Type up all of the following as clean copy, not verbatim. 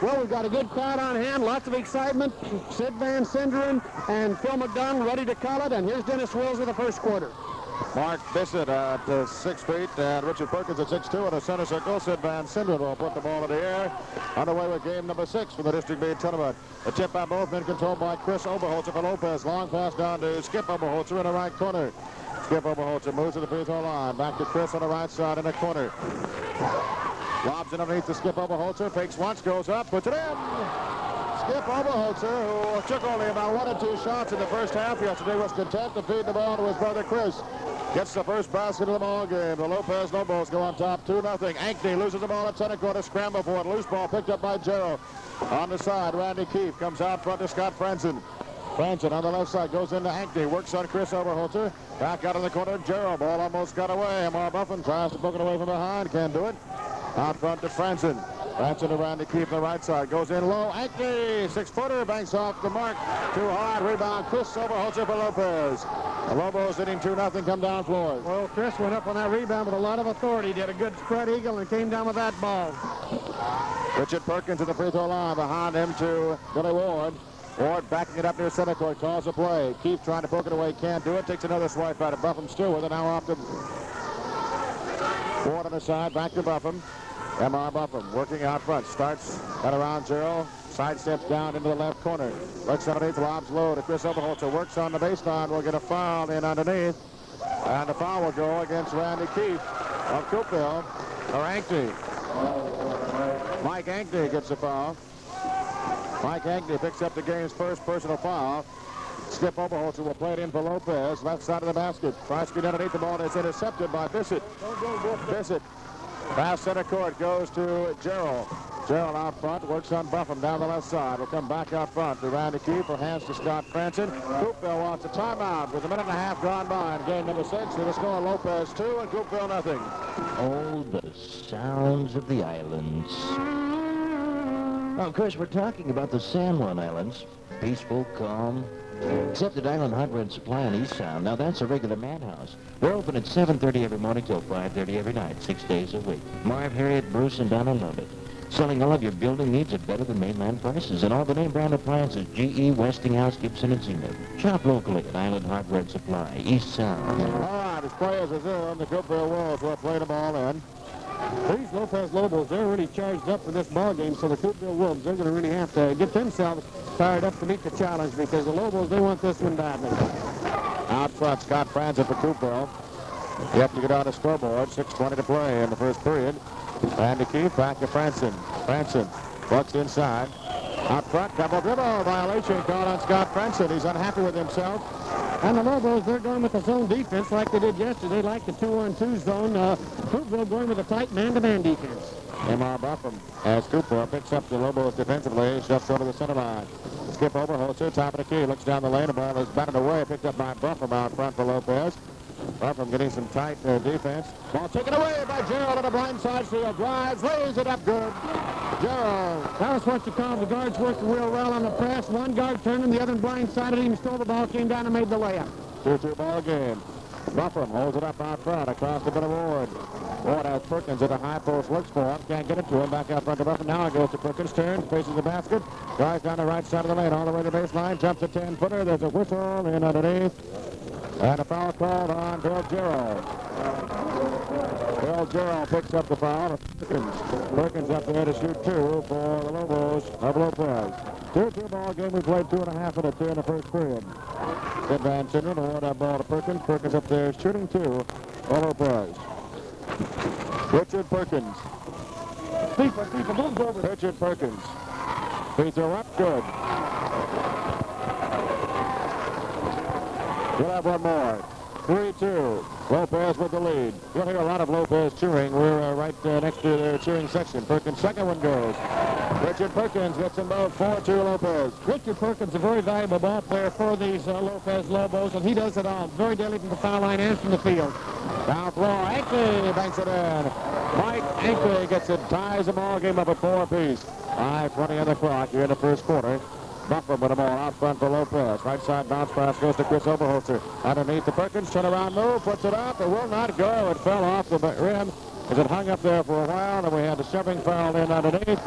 Well, we've got a good crowd on hand, lots of excitement. Sid Van Sinderen and Phil McDonald ready to call it, and here's Dennis Wills with the first quarter. Mark Bissett at 6 feet and Richard Perkins at 6'2" in the center circle. Sid Van Sinderen will put the ball in the air. Underway with game number 6 for the District B tournament. A tip by both men controlled by Chris Oberholzer for Lopez. Long pass down to Skip Oberholzer in the right corner. Skip Oberholzer moves to the free throw line. Back to Chris on the right side in the corner. Lobs it underneath to Skip Oberholzer. Fakes once, goes up, puts it in. Skip Oberholzer, who took only about 1 or 2 shots in the first half yesterday, was content to feed the ball to his brother Chris. Gets the first basket of the ball game. The Lopez Lobos go on top 2-0. Ankney loses the ball at center court. A scramble for it. Loose ball picked up by Gerald. On the side, Randy Keefe comes out front to Scott Franson. Franson on the left side goes into Ankney. Works on Chris Oberholzer. Back out in the corner, Gerald. Ball almost got away. Amar Buffin tries to poke it away from behind. Can't do it. Out front to Franson. Franson to Randy Keefe on the right side. Goes in low. Ankney, 6-footer, banks off the mark. Too hard. Rebound, Chris Oberholzer for Lopez. The Lobos leading 2-0, come down floor. Well, Chris went up on that rebound with a lot of authority. Did a good spread eagle and came down with that ball. Richard Perkins at the free throw line. Behind him to Billy Ward. Ward backing it up near center court. Calls a play. Keefe trying to poke it away. Can't do it. Takes another swipe out of Buffum still with it. Now off to Ward on the side. Back to Buffum. M.R. Buffum working out front. Starts cut around Gerald. Side steps down into the left corner. Looks underneath, lobs low to Chris Oberholzer. Works on the baseline. Will get a foul in underneath. And the foul will go against Randy Keefe of Coupeville. Or Ankney. Mike Ankney gets the foul. Mike Ankney picks up the game's first personal foul. Skip Oberholzer will play it in for Lopez. Left side of the basket. Tries to get underneath the ball. It's intercepted by Bissett. Bissett. Pass center court goes to Gerald. Gerald out front, works on Buffum down the left side. Will come back out front to Randy Keefe, or hands to Scott Franson. Coupeville wants a timeout with a minute and a half gone by in game number 6. With a score, Lopez 2 and Coupeville nothing. Oh, the sounds of the islands. Now, of course, we're talking about the San Juan Islands. Peaceful, calm. Except at Island Hardware and Supply on East Sound. Now, that's a regular madhouse. They're open at 7:30 every morning till 5:30 every night, 6 days a week. Marv, Harriet, Bruce, and Donna love it. Selling all of your building needs at better than mainland prices. And all the name brand appliances, GE, Westinghouse, Gibson, and Siemens. Shop locally at Island Hardware and Supply, East Sound. All right, as players are there on the Coupeville Wolves. We'll play the ball in. These Lopez Lobos, they're really charged up for this ball game, so the Coupeville Wolves, they're going to really have to get themselves fired up to meet the challenge, because the Lobos, they want this one badly. Out front, Scott Franson for Coupeville. You have to get on the scoreboard. 6:20 to play in the first period. Randy Keefe back to Franson. Franson bucks inside. Out front, double dribble. Violation called on Scott Franson. He's unhappy with himself. And the Lobos, they're going with the zone defense like they did yesterday, like the 2-on-2 zone. Coupeville going with a tight man-to-man defense. M.R. Buffum, as Coupeville picks up the Lobos defensively, just over the center line. Skip Oberholzer, top of the key, looks down the lane. The ball is batted away, picked up by Buffum out front for Lopez. Buffum getting some tight defense. Ball taken away by Gerald on the blind side steal. Drives, lays it up good. Gerald. That was what you call the guards working real well on the press. One guard turned him, the other blindsided him, stole the ball, came down and made the layup. 2-2 ball game. Buffum holds it up out front across the middle of Ward. Ward has Perkins at the high post, looks for him, can't get it to him. Back out front to Buffum. Now it goes to Perkins, turns, faces the basket, drives down the right side of the lane, all the way to the baseline, jumps a 10-footer. There's a whistle in underneath. And a foul called on Bill Gerald. Bill Gerald picks up the foul. Perkins up there to shoot 2 for the Lobos of Lopez. 2-2 ball game. We played 2.5 minutes here in the first period. Sid Van Sinderen will that ball to Perkins. Perkins up there shooting 2 for Lopez. Richard Perkins. Richard Perkins. Free throw up, good. We'll have one more. 3-2. Lopez with the lead. You'll hear a lot of Lopez cheering. We're right next to their cheering section. Perkins' second one goes. Richard Perkins gets them both. 4-2 Lopez. Richard Perkins, a very valuable ball player for these Lopez Lobos, and he does it all. Very deadly from the foul line and from the field. Down floor, Ankney banks it in. Mike Ankney gets it, ties the ball game up at 4 apiece. 5:20 on the clock here in the first quarter. Buffum with the ball out front for Lopez. Right side bounce pass goes to Chris Oberholzer. Underneath the Perkins, turnaround move, puts it up. It will not go. It fell off the rim as it hung up there for a while, and we had the shoving foul in underneath.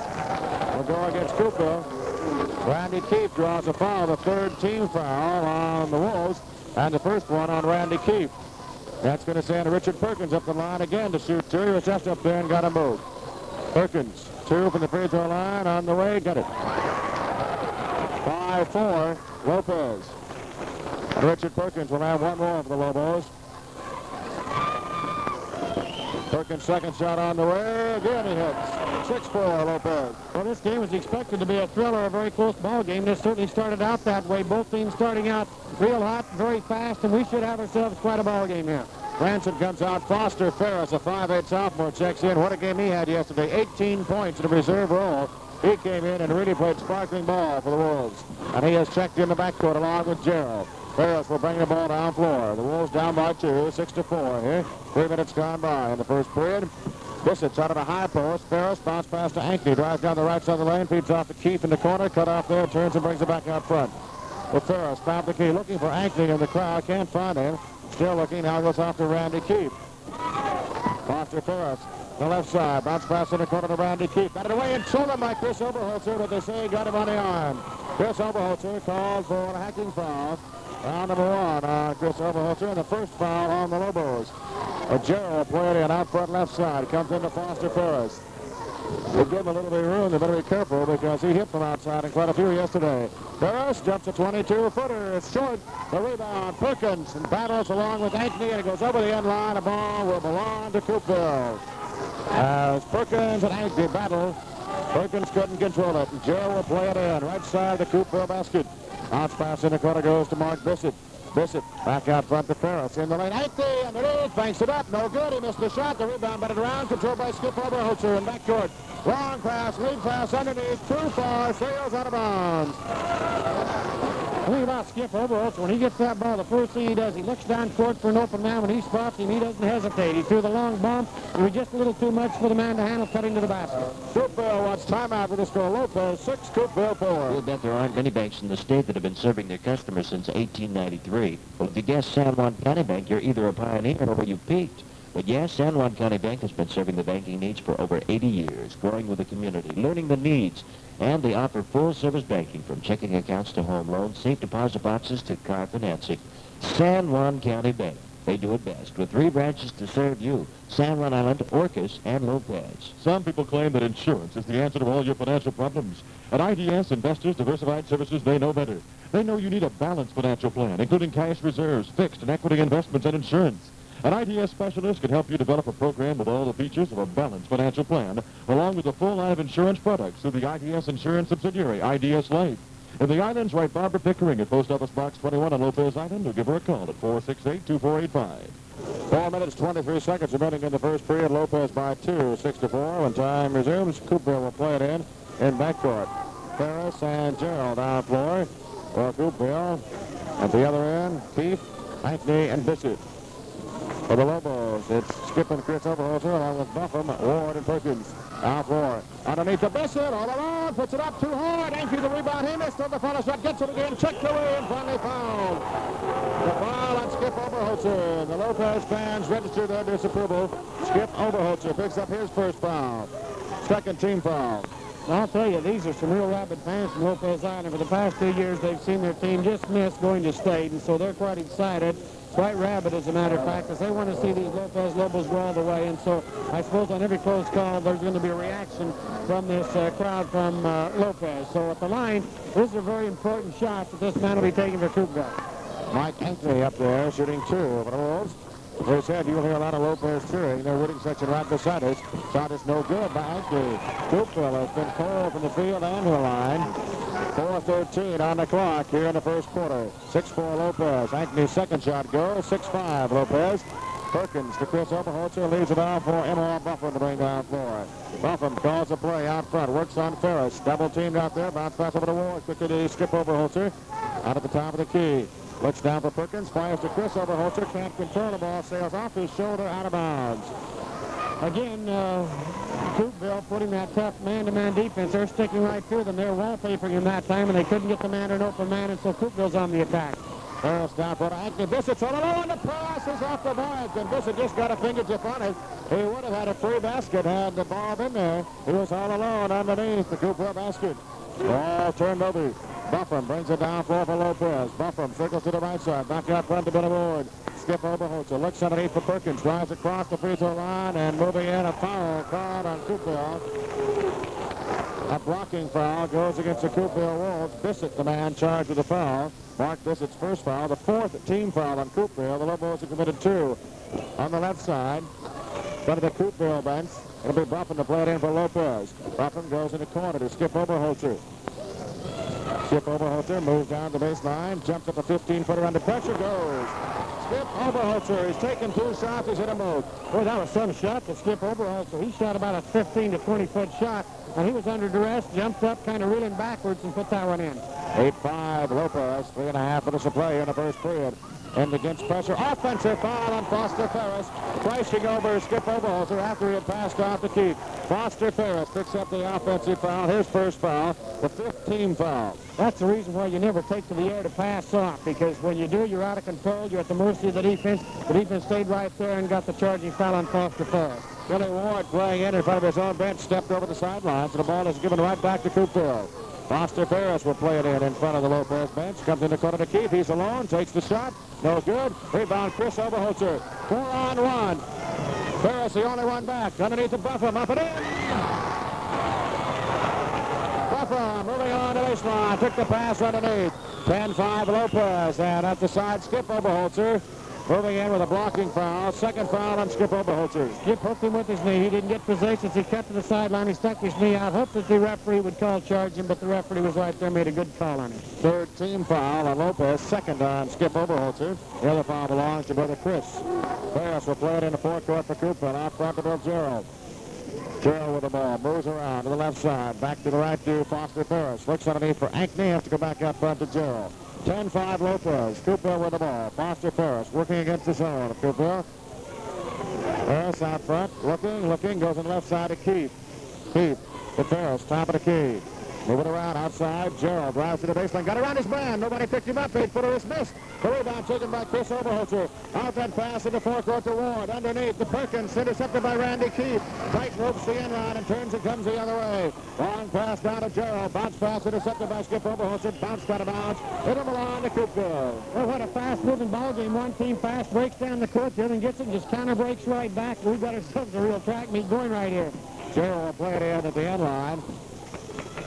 will go against Coupeville. Randy Keefe draws a foul, the third team foul on the Wolves, and the first one on Randy Keefe. That's going to send Richard Perkins up the line again to shoot two. He was just up there and got a move. Perkins, 2 from the free throw line, on the way, got it. 5-4, Lopez. And Richard Perkins will have one more for the Lobos. Perkins' second shot on the way. Again he hits. 6-4, Lopez. Well, this game was expected to be a thriller, a very close ball game. This certainly started out that way. Both teams starting out real hot, very fast, and we should have ourselves quite a ball game here. Branson comes out. Foster Ferris, a 5'8 sophomore, checks in. What a game he had yesterday. 18 points in a reserve role. He came in and really played sparkling ball for the Wolves. And he has checked in the backcourt along with Gerald. Ferris will bring the ball down floor. The Wolves down by 2, 6-4 here. 3 minutes gone by in the first period. Bissett's out of the high post. Ferris bounce pass to Ankney. Drives down the right side of the lane. Feeds off to Keefe in the corner. Cut off there. Turns and brings it back out front. But Ferris found the key. Looking for Ankney in the crowd. Can't find him. Still looking. Now goes off to Randy Keefe. Foster Ferris. The left side. Bounce pass in the corner to Randy Keefe. Got it away and sold him by Chris Oberholzer, but they say he got him on the arm. Chris Oberholzer called for a hacking foul. Foul number 1 on Chris Oberholzer, and the first foul on the Lobos. Gerald played in out front left side. Comes into Foster Ferris. They give him a little bit of room. They better be careful because he hit from outside and quite a few yesterday. Ferris jumps a 22-footer. It's short. The rebound. Perkins and battles along with Ankney, and it goes over the end line. The ball will belong to Coupeville. As Perkins and Ankney battle, Perkins couldn't control it. And Gerald will play it in. Right side of the Coupeville basket. Bounce pass in the corner goes to Mark Bissett. Bissett back out front to Ferris. In the lane, Ankney underneath, banks it up. No good. He missed the shot. The rebound batted around. Controlled by Skip Oberholzer in backcourt. Long pass, lead pass underneath. Too far. Sails out of bounds. The thing about Skip Oberholzer, when he gets that ball, the first thing he does, he looks down court for an open man. When he spots him, he doesn't hesitate. He threw the long bomb. It was just a little too much for the man to handle, cutting to the basket. Coupeville wants timeout with the score. Lopez 6, Coupeville 4. You'll bet there aren't many banks in the state that have been serving their customers since 1893. Well, if you guess San Juan County Bank, you're either a pioneer or you've peaked. But yes, San Juan County Bank has been serving the banking needs for over 80 years, growing with the community, learning the needs, and they offer full-service banking from checking accounts to home loans, safe deposit boxes to car financing. San Juan County Bank. They do it best, with 3 branches to serve you: San Juan Island, Orcas, and Lopez. Some people claim that insurance is the answer to all your financial problems. At IDS, Investors Diversified Services, they know better. They know you need a balanced financial plan, including cash reserves, fixed and equity investments, and insurance. An IDS specialist can help you develop a program with all the features of a balanced financial plan, along with a full line of insurance products through the IDS insurance subsidiary, IDS Life. In the islands, write Barbara Pickering at Post Office Box 21 on Lopez Island, or give her a call at 468-2485. 4 minutes, 23 seconds remaining in the first period. Lopez by 2, 6-4. When time resumes, Coupeville will play it in backcourt. Ferris and Gerald down floor for Coupeville. At the other end, Keefe, Ankney, and Bissett. For the Lobos, it's Skip and Chris Oberholzer along with Buffum, Ward, and Perkins. Down floor. Underneath to Bissett, all alone, puts it up too hard. Ankney the rebound. He missed on the final shot, gets it again, checked away, and finally fouled. The foul on Skip Oberholzer. The Lopez fans register their disapproval. Skip Oberholzer picks up his first foul. Second team foul. I'll tell you, these are some real rabid fans from Lopez Island. For the past 2 years, they've seen their team just miss going to state, and so they're quite excited. Quite rabid, as a matter of fact, because they want to see these Lopez Lobos go all the way. And so I suppose on every close call, there's going to be a reaction from this crowd from Lopez. So at the line, these are very important shots that this man will be taking for Coupeville. Mike Ankney up there shooting 2 for the Wolves. As I said, you'll hear a lot of Lopez cheering. Their wooden section right beside us. Shot is no good by Ankney. Coupeville has been cold from the field and to the line. 4:13 on the clock here in the first quarter. 6-4 Lopez. Ankney's second shot goes. 6-5 Lopez. Perkins to Chris Oberholzer. Leaves it off for M.R. Buffum to bring down floor. Buffum calls a play out front. Works on Ferris. Double teamed out there. Bounce pass over to Ward. Quickly to Skip Oberholzer. Out at the top of the key. Looks down for Perkins. Fires to Chris Oberholzer. Can't control the ball. Sails off his shoulder. Out of bounds. Again, Coupeville putting that tough man-to-man defense. They're sticking right through them. They're wallpapering him that time, and they couldn't get the man to an open man, and so Coupeville's on the attack. Ferris down for Ankney. Bissett's all alone. The pass is off the mark, and Bissett just got a fingertip on it. He would have had a free basket had the ball been there. He was all alone underneath the Coupeville basket. Ball turned over. Buffum brings it down floor for Lopez. Buffum circles to the right side. Back out front to Ben Ward. Skip Oberholzer. Looks underneath for Perkins. Drives across the free throw line and moving in. A foul called on Coupeville. A blocking foul goes against the Coupeville Wolves. Bissett, the man charged with the foul. Mark Bissett's first foul. The fourth team foul on Coupeville. The Lobos have committed 2. On the left side, front of the Coupeville bench. It'll be Buffum to play it in for Lopez. Buffum goes in the corner to Skip Oberholzer. Skip Oberholzer moves down the baseline, jumps up a 15-footer under pressure, goes. Skip Oberholzer. He's taken 2 shots. He's hit them both. Boy, that was some shot to Skip Oberholzer. He shot about a 15 to 20-foot shot, and he was under duress, jumped up, kind of reeling backwards, and put that one in. 8-5 Lopez. 3.5 minutes to play in the first period. And against pressure, offensive foul on Foster Ferris. Crashing over Skip Oberholzer after he had passed off to Keefe. Foster Ferris picks up the offensive foul. His first foul, the 5th team foul. That's the reason why you never take to the air to pass off, because when you do, you're out of control. You're at the mercy of the defense. The defense stayed right there and got the charging foul on Foster Ferris. Billy Ward playing in front of his own bench, stepped over the sidelines, and the ball is given right back to Coupeville. Foster Ferris will play it in front of the Lopez bench. Comes in the corner to Keefe. He's alone. Takes the shot. No good. Rebound, Chris Oberholzer. 4-on-1. Ferris, the only one back. Underneath the Buffum. Up and in. Buffum moving on to baseline. Took the pass underneath. 10-5 Lopez. And at the side, Skip Oberholzer. Moving in with a blocking foul. Second foul on Skip Oberholzer. Skip hooked him with his knee. He didn't get possession. He cut to the sideline. He stuck his knee out. Hoped that the referee would call charging, but the referee was right there, made a good call on him. 3rd team foul on Lopez. 2nd on Skip Oberholzer. The other foul belongs to brother Chris. Ferris will play it in the forecourt for Coupeville. Out front to Bill Gerald. Gerald with the ball. Moves around to the left side. Back to the right to Foster Ferris. Looks underneath for Ankney. Has to go back out front to Gerald. 10-5 Lopez. Coupeville with the ball. Foster Ferris working against the zone of Coupeville. Ferris out front. Looking. Goes on the left side to Keefe. Keefe to Ferris. Top of the key. Moving around outside. Gerald drives to the baseline. Got around his man. Nobody picked him up. 8-footer is missed. The rebound taken by Chris Oberholzer. Out that pass in the forecourt to Ward. Underneath the Perkins. Intercepted by Randy Keefe. Tight ropes the end line and turns and comes the other way. Long pass down to Gerald. Bounce pass intercepted by Skip Oberholzer. Bounced out of bounds. It'll belong to Coupeville. Well, what a fast-moving ball game. One team fast breaks down the court. The other one gets it and just counter breaks right back. We've got ourselves a real track meet going right here. Gerald will play it in at the end line.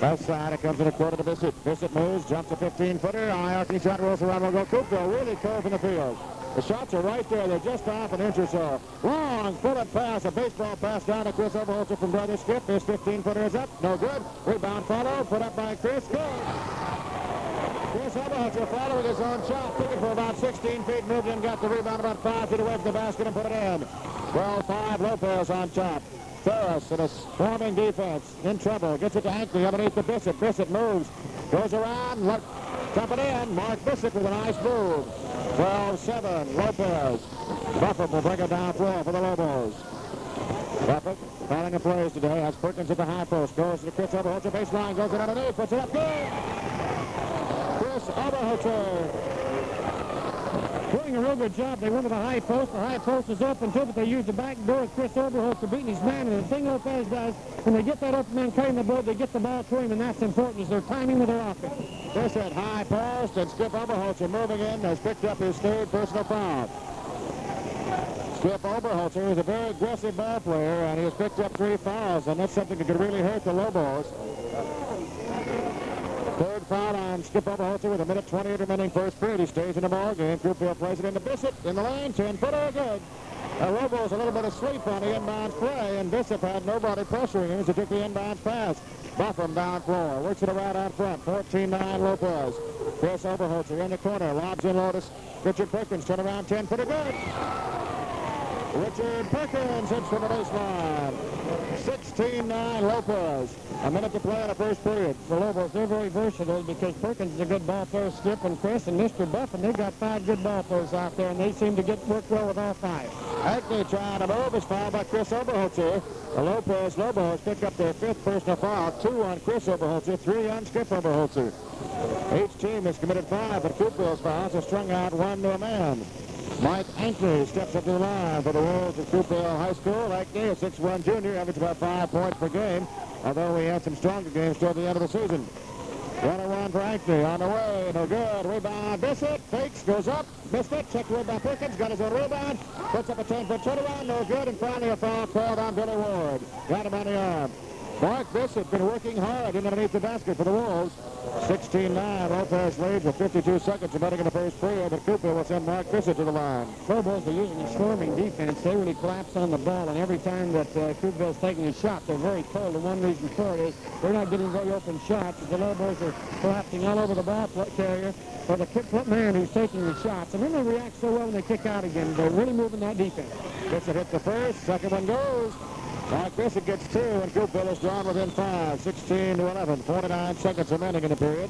Left side, it comes in the quarter to Bissett. Bissett moves, jumps a 15-footer. Archney shot rolls around. Will go. Coupeville really cold in the field. The shots are right there. They're just off an inch or so. Long bullet pass, a baseball pass down to Chris Oberholzer from brother Skip. His 15-footer is up. No good. Rebound follow. Put up by Chris. Good. Chris Oberholzer following his own shot. Took it for about 16 feet. Moved in, got the rebound about 5 feet away from the basket and put it in. 12-5 Lopez on top. Ferris in a swarming defense. In trouble. Gets it to Ankney underneath the Bissett. Bissett moves. Goes around. Dump it in. Mark Bissett with a nice move. 12-7 Lopez. Buffum will bring it down floor for the Lobos. Buffum calling the plays today. Has Perkins at the high post. Goes to the Chris Oberholzer baseline. Goes it underneath. Puts it up. Good. Chris Oberholzer. Doing a real good job. They went to the high post. The high post is open too, but they used the back door of Chris Oberholzer beating his man. And the thing Lopez does, when they get that open man carrying the ball, they get the ball to him, and that's important, is their timing with their offense. This at high post, and Skip Oberholzer moving in has picked up his 3rd personal foul. Skip Oberholzer is a very aggressive ball player, and he has picked up 3 fouls, and that's something that could really hurt the Lobos. 3rd foul on Skip Oberholzer with 1:20 remaining first period. He stays in the ball game. Coupeville plays it into Bissett in the lane. 10-footer good. The Lobos a little bit asleep on the inbounds play, and Bissett had nobody pressuring him as he took the inbounds pass. Buffum down floor. Works it around out front. 14-9 Lopez. Chris Oberholzer in the corner. Lobs in Lotus. Richard Perkins turn around. 10-footer good. Richard Perkins hits from the baseline. 16-9 Lopez. A minute to play in the first period. The Lobos, they're very versatile because Perkins is a good ball player. Skip and Chris and Mr. Buffum, they've got 5 good ball players out there, and they seem to work well with all 5. Ankney trying to move is fouled by Chris Oberholzer. The Lopez Lobos pick up their 5th personal foul. 2 on Chris Oberholzer, 3 on Skip Oberholzer. Each team has committed 5, but Coupeville's fouls are strung out 1 to a man. Mike Ankney steps up to the line for the Wolves of Coupeville High School. Ankney, a 6'1 junior, averaged about 5 points per game, although he had some stronger games toward the end of the season. 1-1 for Ankney. On the way, no good. Rebound, Bissett, fakes, goes up, missed it, checked away by Perkins, got his own rebound, puts up a 10-foot turnaround, no good, and finally a foul called on Billy Ward. Got him on the arm. Mark Bissett been working hard in underneath the basket for the Wolves. 16-9, Lopez leads with 52 seconds remaining in the first period, but Coupeville will send Mark Bissett to the line. Lopez are using a swarming defense. They really collapse on the ball, and every time that Coupeville's taking a shot, they're very cold, and one reason for it is they're not getting very open shots. The Lopez are collapsing all over the ball carrier for the man who's taking the shots, and then they react so well when they kick out again. They're really moving that defense. Bissett hits the first, second one goes. Mark Bissett gets 2, and Coupeville is drawn within 5, 16-11. 49 seconds remaining in the period.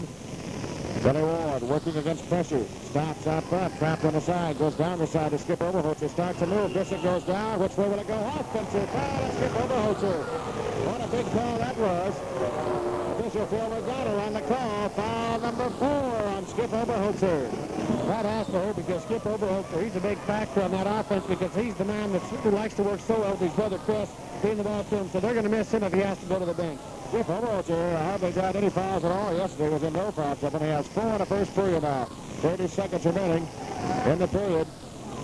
Billy Ward working against pressure. Stops out front, trapped on the side, goes down the side to Skip Oberholzer. Starts to move. Bissett goes down. Which way will it go? Offensive foul on Skip Oberholzer. What a big call that was. Official Phil Regano on the call. Foul number 4 on Skip Oberholzer. That has to hurt because Skip Oberholzer, he's a big factor on that offense because he's the man who likes to work so well with his brother Chris being the ball to him, so they're going to miss him if he has to go to the bench. Skip Oberholzer hardly got any fouls at all yesterday. He was in no foul trouble, and he has 4 in the first period now. 30 seconds remaining in the period.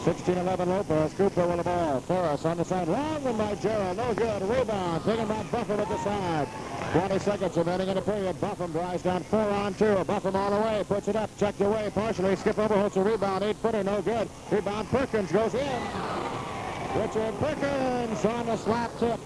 16-11 Lopez. Coupeville with the ball. Ferris on the side. Long one by Gerald. No good. Rebound. Taken by Buffum at the side. 20 seconds remaining in the period. Buffum drives down 4 on 2. Buffum all the way. Puts it up. Checked away partially. Skip Oberholzer rebound. 8-footer. No good. Rebound. Perkins goes in. Richard Perkins on the slap tip.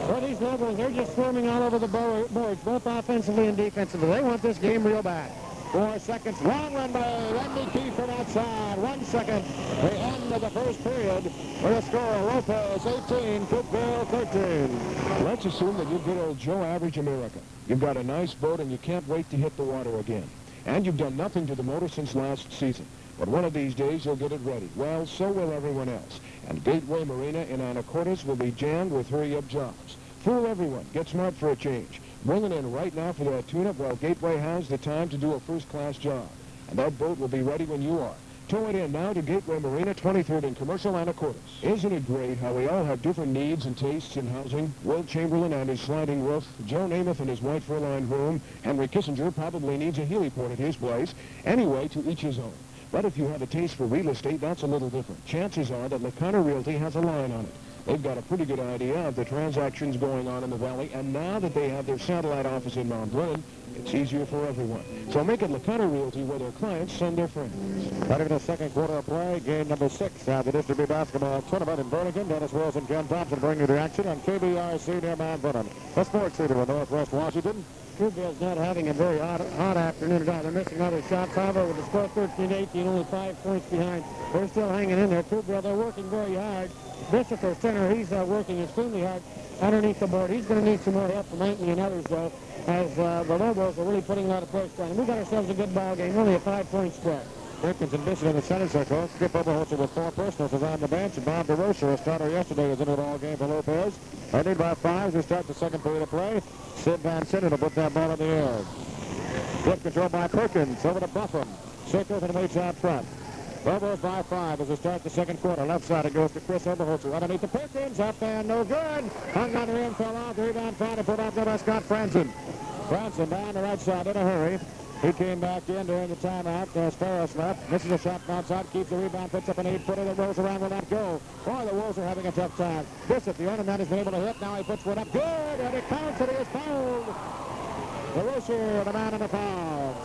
Well, these Lobos, they're just swarming all over the boards, both offensively and defensively. They want this game real bad. 4 seconds. Long run by Randy Keefe from outside. 1 second. The end of the first period. With a score, Lopez 18, Coupeville 13. Let's assume that you're good old Joe Average America. You've got a nice boat and you can't wait to hit the water again. And you've done nothing to the motor since last season. But one of these days you'll get it ready. Well, so will everyone else. And Gateway Marina in Anacortes will be jammed with hurry-up jobs. Fool everyone. Get smart for a change. Bring it in right now for that tune-up while Gateway has the time to do a first-class job. And that boat will be ready when you are. Tow it in now to Gateway Marina, 23rd and Commercial, Anacortes. Isn't it great how we all have different needs and tastes in housing? Will Chamberlain and his sliding roof, Joe Namath and his white fur-lined room, Henry Kissinger probably needs a heliport at his place. Anyway, to each his own. But if you have a taste for real estate, that's a little different. Chances are that LeConner Realty has a line on it. They've got a pretty good idea of the transactions going on in the valley, and now that they have their satellite office in Mount Vernon, it's easier for everyone. So make it LeConner Realty where their clients send their friends. Heading to the second quarter of play, game number 6 of the District B basketball tournament in Burlington. Dennis Wills and Ken Thompson bring you the action on KBRC near Mount Vernon. The sports leader in Northwest Washington. Coupeville's not having a very hot afternoon at all. They're missing other shots. However, with the score 13-18, only 5 points behind, they're still hanging in there. Coupeville, they're working very hard. Bishop, their center, he's working extremely hard underneath the board. He's going to need some more help from Ankney and others, though, as the Lobos are really putting a lot of pressure on them. We've got ourselves a good ball game, only a 5-point spread. Perkins and Bishop in the center circle. Skip Oberholzer with 4 personals is on the bench. And Bob DeRocher, a starter yesterday, is in it all game for Lopez. Leading by 5 as we start the second period of play. Sid Van Sinnen will put that ball in the air. Good control by Perkins over to Buffum. Circles and waits out front. Lobos by 5 as we start the second quarter. Left side it goes to Chris Oberholzer. Underneath the Perkins. Up and no good. Hung on the rim, fell off. The rebound found and put off by Scott Franson. Franson down the right side in a hurry. He came back in during the timeout as Ferris left. Misses a shot from outside, keeps the rebound, puts up an 8-footer that rolls around, will not go. Boy, the Wolves are having a tough time. Bishop, the only man who's been able to hit. Now he puts one up. Good, and it counts, and he is fouled. DeRocher, the man in the foul.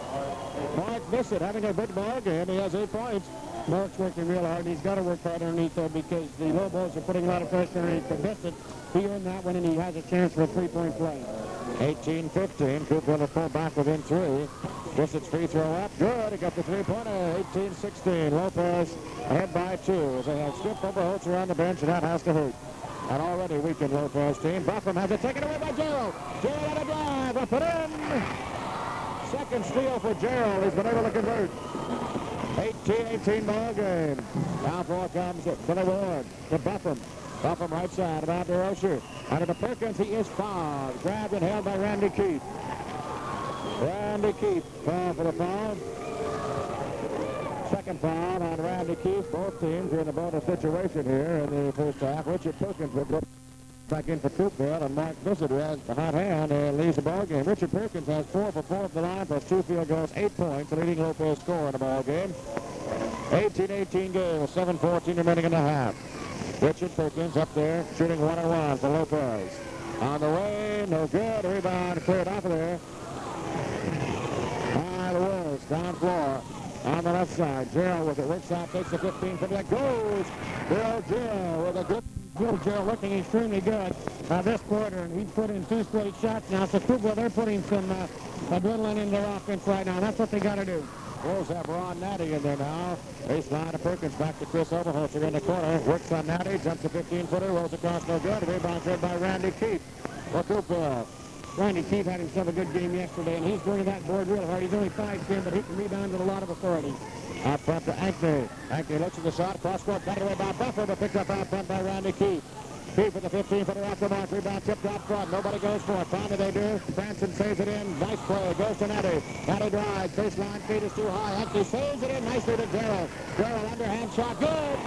Mark Bissett having a big ball game. He has 8 points. Mark's working real hard. He's got to work hard underneath there because the Lobos are putting a lot of pressure underneath. Bissett, he earned that one, and he has a chance for a 3-point play. 18-15. Coupeville will pull back within 3. Bissett's free throw up. Good. He got the 3-pointer. 18-16. Lopez ahead by 2 as they have Skip Oberholzer on the bench, and that has to hurt. An already weakened Lopez team. Buffum has it taken away by Gerald. Gerald on a drive. Up and in. Second steal for Gerald. He's been able to convert. 18-18 ball game. Now for comes Billy Ward to Buffum. Buffum right side about DeRocher. Under the Perkins, he is fouled. Grabbed and held by Randy Keefe. Randy Keefe foul for the foul. Second foul on Randy Keefe. Both teams are in a bonus situation here in the first half. Richard Perkins will go back in for Coupeville, and Mark Bissett, who has the hot hand, leads the ball game. Richard Perkins has 4 for 4 at the line, plus 2 field goals, 8 points, the leading Lopez scorer in the ball game. 18-18 game with 7:14 remaining in the half. Richard Perkins up there shooting 1-1 for Lopez. On the way, no good. Rebound cleared off of there. By the Wolves, down floor. On the left side, Gerald with it, works out, takes the 15 for that, goes. Bill Gerald with a good. Bill Gerald looking extremely good this quarter, and he's put in 2 straight shots now. So Coupeville, they're putting some adrenaline in their offense right now. That's what they got to do. Wolves have Ron Natty in there now. Baseline to Perkins, back to Chris Oberholzer in the corner. Works on Natty, jumps a 15-footer, rolls across, no good. Rebound cleared by Randy Keefe for Coupeville. Randy Keefe had himself a good game yesterday, and he's going to that board real hard. He's only 5'10", but he can rebound with a lot of authority. Out front to Ankney. Ankney looks at the shot, cross-court, got away by Buffer, but picked up out front by Randy Keefe. Keefe with the 15-footer off the mark, rebound tipped out front. Nobody goes for it. Finally they do. Branson saves it in. Nice play. Goes to Natty. Natty drives. Baseline feet is too high. Ankney saves it in nicely to Gerald. Gerald underhand shot. Good.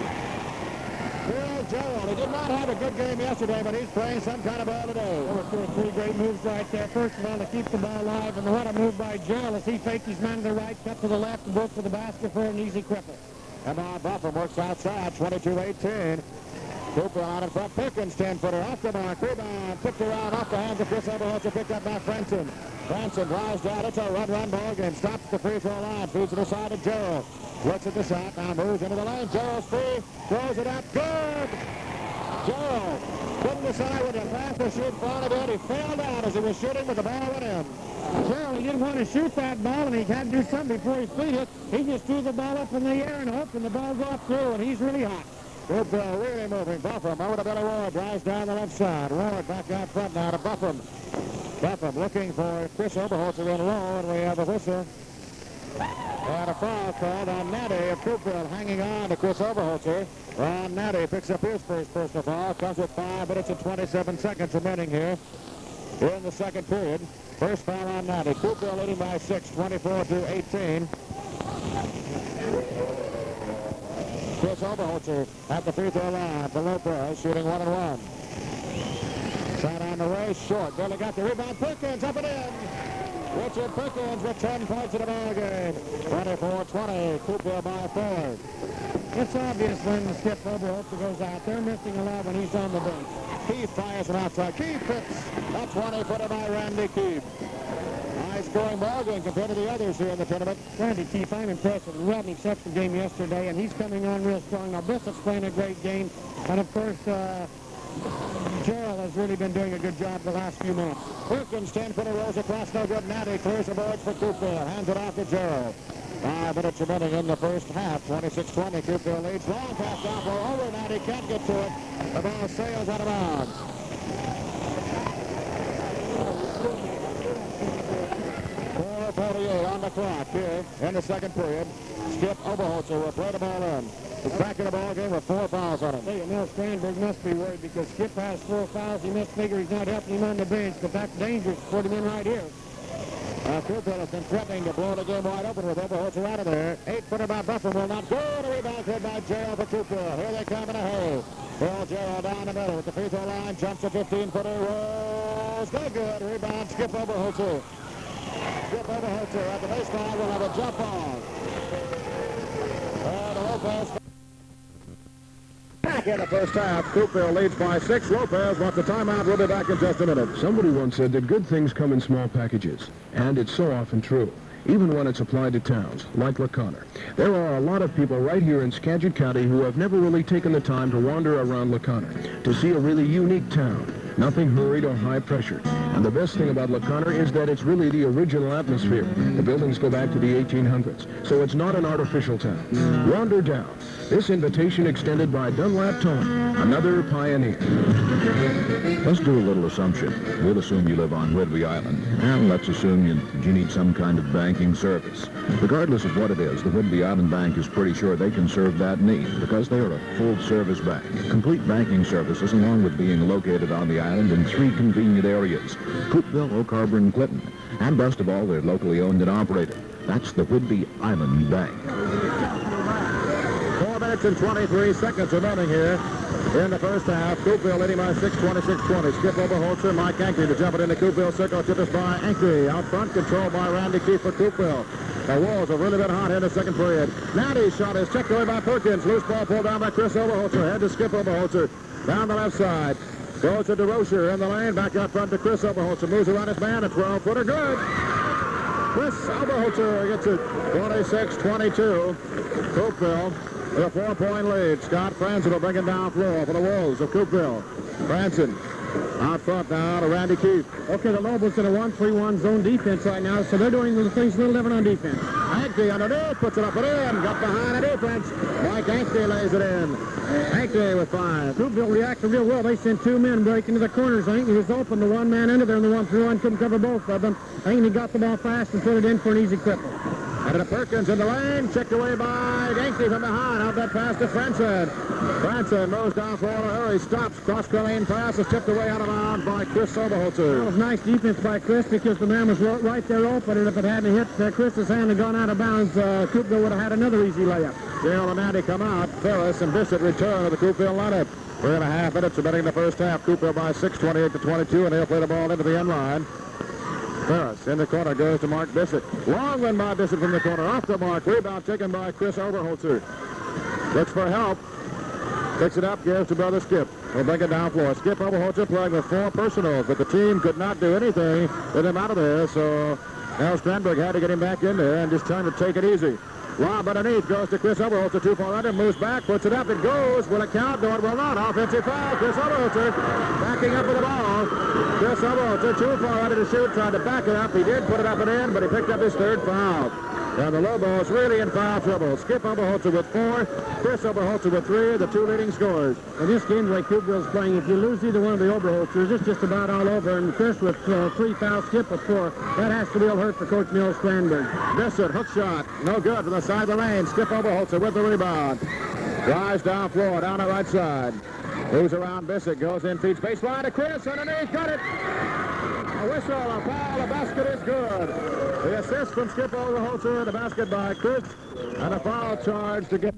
Bill Gerald. He did not have a good game yesterday, but he's playing some kind of ball today. There were 2 or 3 great moves right there. First of all, to keep the ball alive, and what a move by Gerald as he faked his man to the right, cut to the left, and broke to the basket for an easy cripple. And now Buffer works outside, 22-18. Cooper on in front. Perkins, 10-footer off the mark. Rebound, tipped around off the hands of Chris Oberholzer, picked up by Branson. Branson drives down. It's a run ball game. Stops the free throw line. Feeds it aside to Gerald. Looks at the shot. Now moves into the lane. Gerald's free. Throws it up. Good. Gerald couldn't decide whether to pass or shoot front of it. He fell down as he was shooting, but the ball went in. Gerald, he didn't want to shoot that ball, and he had to do something before his feet hit. He just threw the ball up in the air and hoped, and the ball got through, and he's really hot. Coupeville really moving. Buffum over to Billy Ward. Drives down the left side. Ward back out front now to Buffum. Buffum looking for Chris Oberholzer in low, and we have a whistle. And a foul called on Natty of Coupeville, hanging on to Chris Oberholzer. Ron Natty picks up his first personal foul. Comes with 5 minutes and 27 seconds remaining here in the second period. First foul on Natty. Coupeville leading by 6, 24-18. Chris Oberholzer at the free throw line for Lopez, shooting 1-1. Shot on the way, short. Barely got the rebound. Perkins up and in. Richard Perkins with 10 points in the ball game. 24-20. Coupeville by 4. It's obvious when Skip Oberholzer goes out. They're missing a lot when he's on the bench. Keefe fires from outside. Keefe hits. A 20-footer by Randy Keefe. High-scoring ball game compared to the others here in the tournament. Randy Keefe, I'm impressed with Rodney Sexton's game yesterday, and he's coming on real strong. Now, Bissett's playing a great game, and of course, Gerald has really been doing a good job the last few minutes. Perkins, 10-footer, rolls across, no good. Natty clears the boards for Coupeville. Hands it off to Gerald. 5 minutes remaining in the first half. 26-20, Coupeville leads. Long pass down for over. Natty can't get to it. The ball sails out of bounds. 4:48 on the clock here in the second period. Skip Oberholzer will play the ball in. He's back in the ball game with 4 fouls on him. Hey, Mel Strandberg must be worried because Skip has 4 fouls. He must figure he's not helping him on the bench, but that's dangerous to put him in right here. Coupeville has been threatening to blow the game wide open with Oberholzer out of there. 8-footer by Buffum will not go. The rebound cleared by Gerald for Coupeville. Here they come in a hurry. Bill Gerald down the middle with the free throw line. Jumps a 15-footer. Rolls. No good. Rebound. Skip Oberholzer. Skip Oberholzer at the baseline will have a jump ball. And Lopez back in the first half. Coupeville leads by 6. Lopez wants a timeout. We'll be back in just a minute. Somebody once said that good things come in small packages, and it's so often true, even when it's applied to towns like LaConner. There are a lot of people right here in Skagit County who have never really taken the time to wander around LaConner to see a really unique town. Nothing hurried or high pressured. And the best thing about LaConner is that it's really the original atmosphere. The buildings go back to the 1800s, so it's not an artificial town. Wander down. This invitation extended by Dunlap Towing, another pioneer. Let's do a little assumption. We'll assume you live on Whidbey Island, and let's assume you need some kind of banking service. Regardless of what it is, the Whidbey Island Bank is pretty sure they can serve that need because they are a full-service bank. Complete banking services along with being located on the island in 3 convenient areas: Coupeville, Oak Harbor, and Clinton. And best of all, they're locally owned and operated. That's the Whidbey Island Bank. 4 minutes and 23 seconds remaining here in the first half. Coupeville leading by 6, 26-20. Skip Oberholzer, Mike Ankley to jump it into Coupeville circle. Tip is by Ankley. Out front, controlled by Randy Keefe for Coupeville. The Wolves have really been hot here in the second period. Natty's shot is checked away by Perkins. Loose ball pulled down by Chris Oberholzer. Head to Skip Oberholzer. Down the left side. Goes to DeRocher in the lane. Back out front to Chris Oberholzer. Moves around his man. A 12-footer. Good. Chris Oberholzer gets it 26-22. Coupeville with a 4-point lead. Scott Franzen will bring it down floor for the Wolves of Coupeville. Franzen out front now to Randy Keefe. Okay, the Lobos in a 1-3-1 zone defense right now, so they're doing the things a little different on defense. Ankley underneath, puts it up and in. Got behind the defense. Mike Ankley lays it in. Ankley with 5. Coupeville reacted real well. They sent 2 men breaking into the corners. Ankley was open. The one man under there, and the 1-3-1 couldn't cover both of them. Ankley got the ball fast and put it in for an easy cripple. And to Perkins in the lane, checked away by Ankley from behind. Out that pass to Franzen. Franzen moves down for a hurry, stops, cross lane pass is tipped away out of bounds by Chris Oberholzer. That was nice defense by Chris because the man was right there open, and if it hadn't hit Chris's hand and gone out of bounds, Coupeville would have had another easy layup. Dale and Natty come out. Ferris and Bissett return to the Coupeville lineup. 3.5 minutes remaining in the first half. Coupeville by 6, 28-22, and they'll play the ball into the end line. Ferris in the corner goes to Mark Bissett. Long run by Bissett from the corner. Off the mark. Rebound taken by Chris Oberholzer. Looks for help. Picks it up, gives to brother Skip. We'll bring it down floor. Skip Oberholzer playing with 4 personals, but the team could not do anything with him out of there, so Al Strandberg had to get him back in there and just trying to take it easy. Lob underneath goes to Chris Oberholzer. Too far under, moves back, puts it up, it goes. Will it count? No, it will not. Offensive foul. Chris Oberholzer backing up with the ball. Chris Oberholzer too far under to shoot, tried to back it up. He did put it up and in, but he picked up his 3rd foul. And the Lobos really in foul trouble. Skip Oberholzer with 4, Chris Oberholzer with 3, the 2 leading scorers. In this game, the way Coupeville's playing, if you lose either one of the Oberholzers, it's just about all over. And Chris with 3 fouls, Skip with 4. That has to be a hurt for Coach Neil Strandberg. Bissett, hook shot, no good from the side of the lane. Skip Oberholzer with the rebound. Drives down floor, down the right side. Moves around Bissett, goes in, feeds baseline to Chris, underneath, got it. A whistle, a foul, a basket is good. The assist from Skip Oberholzer, the basket by Chris, and a foul charge to get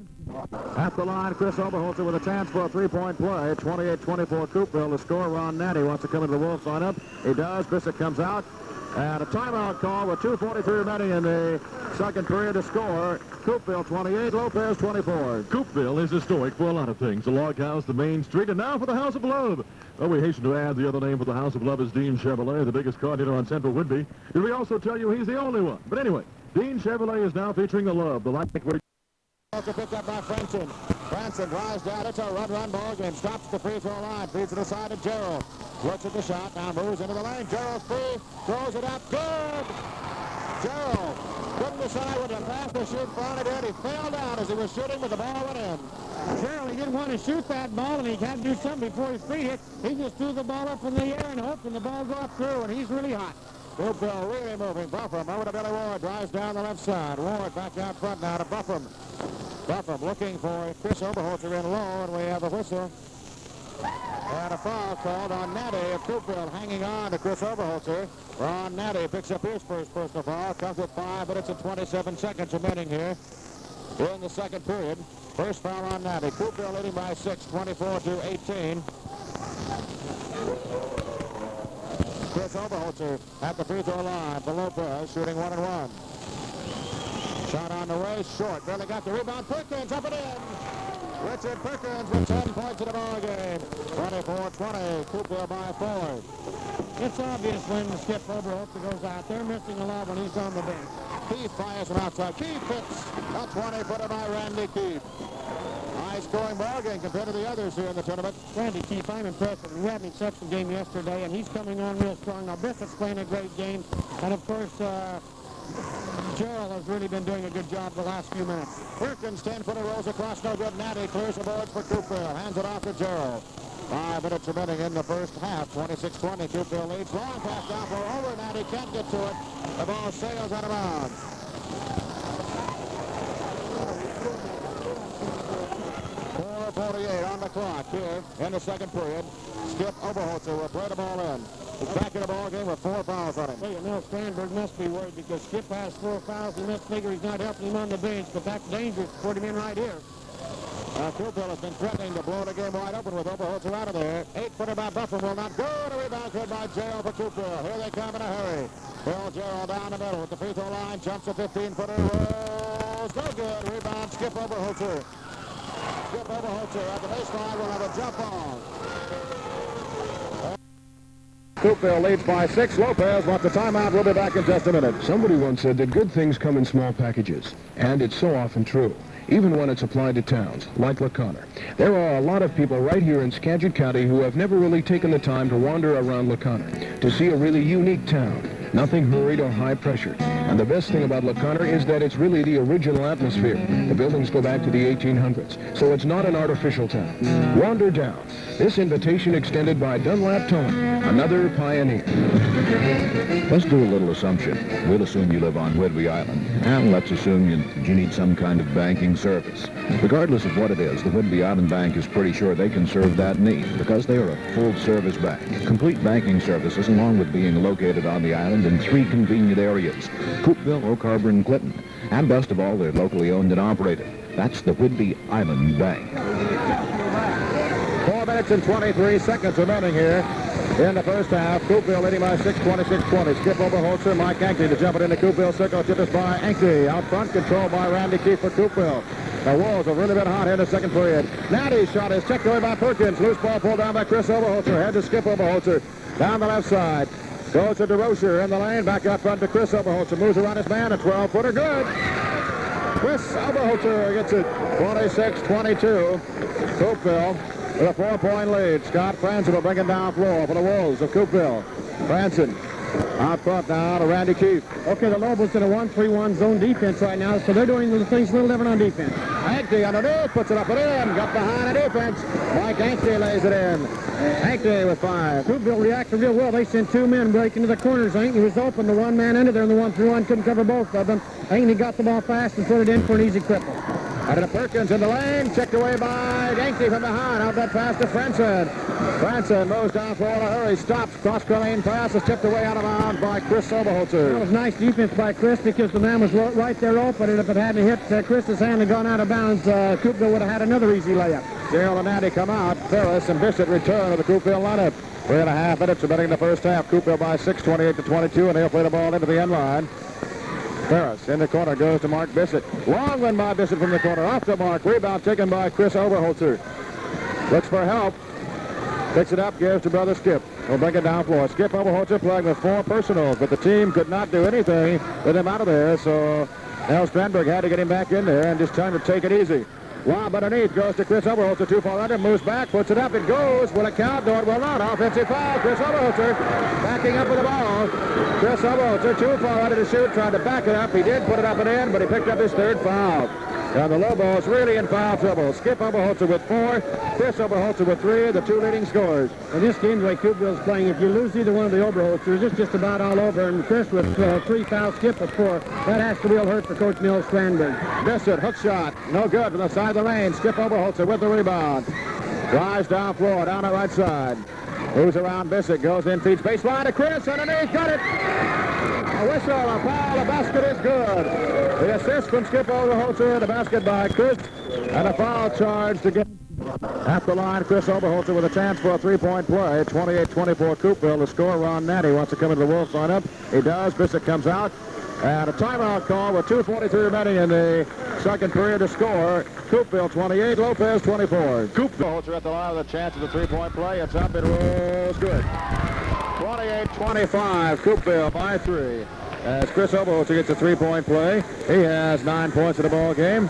at the line. Chris Oberholzer with a chance for a 3-point play. 28-24 Coupeville. The score, Ron Natty wants to come into the Wolves lineup. He does. Bissett comes out. And a timeout call with 2:43 remaining in the second period to score. Coupeville 28, Lopez 24. Coupeville is historic for a lot of things. The log house, the main street, and now for the House of Love. Well, we hasten to add the other name for the House of Love is Dean Chevrolet, the biggest car dealer on Central Whidbey. Did we also tell you he's the only one? But anyway, Dean Chevrolet is now featuring the Love, the light where Also picked up by Franzen. Franzen drives down. It's a run ball game. Stops the free throw line. Feeds it aside to Gerald. Looks at the shot. Now moves into the lane. Gerald's free. Throws it up. Good. Gerald couldn't decide whether to pass or shoot. Finally did. He fell down as he was shooting, but the ball went in. Gerald, he didn't want to shoot that ball, and he had to do something before his feet hit. He just threw the ball up in the air and hoped the ball go up through, and he's really hot. Coupeville really moving. Buffum over to Billy Ward. Drives down the left side. Ward back out front now to Buffum. Buffum looking for Chris Oberholzer in low, and we have a whistle. And a foul called on Natty of Coupeville, hanging on to Chris Oberholzer. Ron Natty picks up his first personal foul. Comes with 5 minutes and 27 seconds remaining here in the second period. First foul on Natty. Coupeville leading by 6, 24-18. Chris Oberholzer at the free throw line for Lopez, shooting 1-1. Shot on the way, short. Barely got the rebound. Perkins up and in. Richard Perkins with 10 points in the ball game. 24-20. Coupeville by 4. It's obvious when Skip Oberholzer goes out there, missing a lot when he's on the bench. Keefe fires from outside. Keefe hits a 20-footer by Randy Keefe. High-scoring ball game compared to the others here in the tournament. Randy Keefe, I'm impressed. We had an exceptional game yesterday, and he's coming on real strong. Now, Bissett's playing a great game, and of course, Gerald has really been doing a good job the last few minutes. Perkins, 10-footer rolls across, no good. Natty clears the boards for Coupeville. Hands it off to Gerald. 5 minutes remaining in the first half. 26-20. Coupeville leads. Long pass down for over. Natty can't get to it. The ball sails out of bounds. 4:48 on the clock here in the second period. Skip Oberholzer will play the ball in. is back in the ball game with 4 fouls on him. Well, you know, Strandberg must be worried because Skip has 4 fouls. He must figure he's not helping him on the bench, but that's dangerous to put him in right here. Coupeville has been threatening to blow the game wide open with Oberholzer out of there. 8-footer by Buffalo will not go. The rebound good by Gerald for Coupeville. Here they come in a hurry. Bill Gerald down the middle with the free throw line. Jumps a 15-footer. Rolls. No good. Rebound. Skip Oberholzer. Skip Oberholzer at the baseline will have a jump on. Coupeville leads by 6. Lopez wants a timeout. We'll be back in just a minute. Somebody once said that good things come in small packages, and it's so often true, even when it's applied to towns like LaConner. There are a lot of people right here in Skagit County who have never really taken the time to wander around LaConner, to see a really unique town. Nothing hurried or high pressure. And the best thing about LaConner is that it's really the original atmosphere. The buildings go back to the 1800s, so it's not an artificial town. Wander down. This invitation extended by Dunlap Towing, another pioneer. Let's do a little assumption. We'll assume you live on Whidbey Island, and let's assume you need some kind of banking service. Regardless of what it is, the Whidbey Island Bank is pretty sure they can serve that need because they are a full-service bank. Complete banking services, along with being located on the island in 3 convenient areas: Coupeville, Oak Harbor, and Clinton. And best of all, they're locally owned and operated. That's the Whidbey Island Bank. 4 minutes and 23 seconds remaining here in the first half. Coupeville leading by 6, 26-20. Skip Oberholzer, Mike Ankney to jump it into Coupeville circle. Tip is by Ankney. Out front, controlled by Randy Keefe for Coupeville. The Wolves have really been hot here in the second period. Natty's shot is checked away by Perkins. Loose ball pulled down by Chris Oberholzer. Head to Skip Oberholzer. Down the left side. Goes to DeRocher in the lane. Back out front to Chris Oberholzer. Moves around his man. A 12-footer. Good. Chris Oberholzer gets it. 26-22. Coupeville with a 4-point lead. Scott Franzen will bring it down floor for the Wolves of Coupeville. Franzen out front now to Randy Keefe. Okay, the Lobos in a 1-3-1 zone defense right now, so they're doing the things a little different on defense. Ankney underneath, puts it up and in. Got behind the defense. Mike Ankney lays it in. Ankney with 5. Coupeville reacted real well. They sent 2 men breaking to the corners. Ankney was open. The 1 man under there in the 1-3-1 couldn't cover both of them. Ankney got the ball fast and put it in for an easy cripple. Out of Perkins in the lane, checked away by Ankney from behind. Out that pass to Franzen. Franzen moves down for a hurry, stops. Cross-lane pass is tipped away out of bounds by Chris Oberholzer. That was nice defense by Chris because the man was right there open, and if it hadn't hit Chris's hand and gone out of bounds, Coupeville would have had another easy layup. Gerald and Natty come out. Ferris and Bishop return to the Coupeville lineup. 3.5 minutes remaining in the first half. Coupeville by 6, 28-22, and they'll play the ball into the end line. Ferris in the corner goes to Mark Bissett. Long one by Bissett from the corner. Off to Mark. Rebound taken by Chris Oberholzer. Looks for help. Picks it up, gives to brother Skip. He'll bring it down floor. Skip Oberholzer playing with 4 personals, but the team could not do anything with him out of there, so Al Strandberg had to get him back in there and just trying to take it easy. Lob underneath goes to Chris Oberholzer. 2 far under, moves back, puts it up, it goes. Will it count? No, it will not. Offensive foul. Chris Oberholzer backing up with the ball. Chris Oberholzer, 2 far under to shoot, trying to back it up. He did put it up and in, but he picked up his 3rd foul. And the Lobos really in foul trouble. Skip Oberholzer with 4, Chris Oberholzer with 3, the 2 leading scorers. In this game, the way Coupeville's playing, if you lose either one of the Oberholzers, it's just about all over. And Chris with 3 fouls, Skip with 4. That has to be real hurt for Coach Mills Strandberg. Bissett, hook shot, no good from the side of the lane. Skip Oberholzer with the rebound. Drives down floor, down the right side. Moves around Bissett, goes in, feeds baseline to Chris, underneath, got it! A whistle, a foul, a basket is good. The assist from Skip Oberholzer, the basket by Chris, and a foul charge to get at the line. Chris Oberholzer with a chance for a 3-point play. 28-24 Coupeville. The scorer, Ron Natty, wants to come into the Wolves lineup. He does. Bissett comes out. And a timeout call with 2:43 remaining in the second period to score. Coupeville 28, Lopez 24. Coupeville at the line with a chance of the 3-point play. It's up, it rolls good. 28-25, Coupeville by 3. As Chris Oberholzer gets a 3-point play. He has 9 points in the ball game.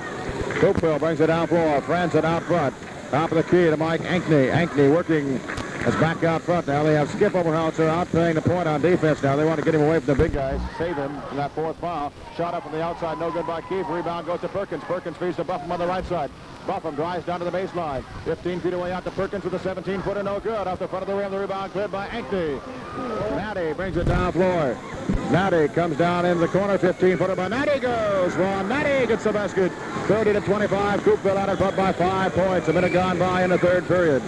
Coupeville brings it down floor. Franzen out front. Top of the key to Mike Ankney. Ankney working as back out front now. They have Skip Oberholzer out playing the point on defense now. They want to get him away from the big guys, save him from that 4th foul. Shot up from the outside, no good by Keefe. Rebound goes to Perkins. Perkins feeds to Buffum on the right side. Buffum drives down to the baseline. 15 feet away out to Perkins with a 17-footer, no good. Off the front of the rim, the rebound cleared by Ankney. Natty brings it down floor. Natty comes down in the corner, 15-footer by Natty goes. Ron Natty gets the basket. 30-25, Coupeville out in front by 5 points. A minute gone by in the 3rd period.